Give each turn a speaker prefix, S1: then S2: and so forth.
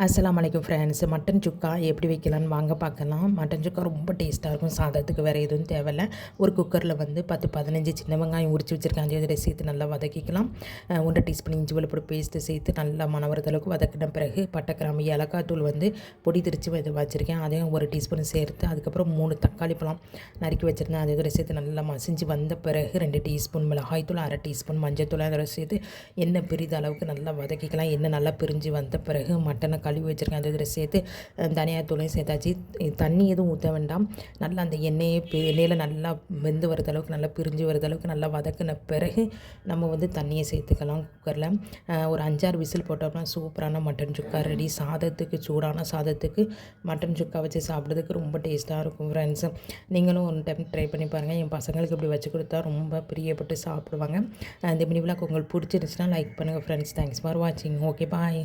S1: அஸ்ஸலாமு அலைக்கும் friends. Mutton சுக்கா எப்படி வைக்கலான்னு வாங்க பார்க்கலாம். மட்டன் சுக்கா ரொம்ப டேஸ்ட்டாக இருக்கும். சாதத்துக்கு வேறு எதுவும் தேவையில்ல. ஒரு குக்கரில் வந்து 10-15 சின்ன வெங்காயம் உரித்து வச்சுருக்கேன். அதை சேர்த்து நல்லா வதக்கிக்கலாம். 1 டீஸ்பூன் இஞ்சி வெள்ளைப்பூடு பேஸ்ட்டு சேர்த்து நல்லா மணவரது அளவுக்கு வதக்கின பிறகு பட்டை கிராம்பு ஏலக்காய் தூள் வந்து பொடி திரித்து வச்சுருக்கேன். அதையும் 1 டீஸ்பூன் சேர்த்து அதுக்கப்புறம் 3 தக்காளி பழம் நறுக்கி வச்சுருந்தேன். அதோட சேர்த்து நல்லா மசிஞ்சு வந்த பிறகு 2 டீஸ்பூன் மிளகாய்த்தூள், 1/2 டீஸ்பூன் மஞ்சள் அதோட சேர்த்து எண்ணெய் பிரித அளவுக்கு நல்லா வதக்கிக்கலாம். எண்ணெய் நல்லா பிரிஞ்சு வந்த பிறகு மட்டனை கழுவி வச்சுருக்கேன். அதில் சேர்த்து தனியாத்தூளையும் சேர்த்தாச்சு. தண்ணி எதுவும் ஊற்ற வேண்டாம். நல்லா அந்த எண்ணெயில் நல்லா வெந்து வரது அளவுக்கு நல்லா பிரிஞ்சு வரது அளவுக்கு நல்லா வதக்கின பிறகு நம்ம வந்து தண்ணியை சேர்த்துக்கலாம். குக்கரில் ஒரு 5-6 விசில் போட்டோம்னா சூப்பரான மட்டன் சுக்கா ரெடி. சாதத்துக்கு சூடான சாதத்துக்கு மட்டன் சுக்கா வச்சு சாப்பிட்றதுக்கு ரொம்ப டேஸ்ட்டாக இருக்கும் ஃப்ரெண்ட்ஸ். நீங்களும் ஒரு டைம் ட்ரை பண்ணி பாருங்கள். என் பசங்களுக்கு இப்படி வச்சு கொடுத்தா ரொம்ப பிரியப்பட்டு சாப்பிடுவாங்க. இந்த மினி விலாக் உங்களுக்கு பிடிச்சிருந்துச்சுன்னா லைக் பண்ணுங்கள் ஃப்ரெண்ட்ஸ். தேங்க்ஸ் ஃபார் வாட்சிங். ஓகே, பாய்.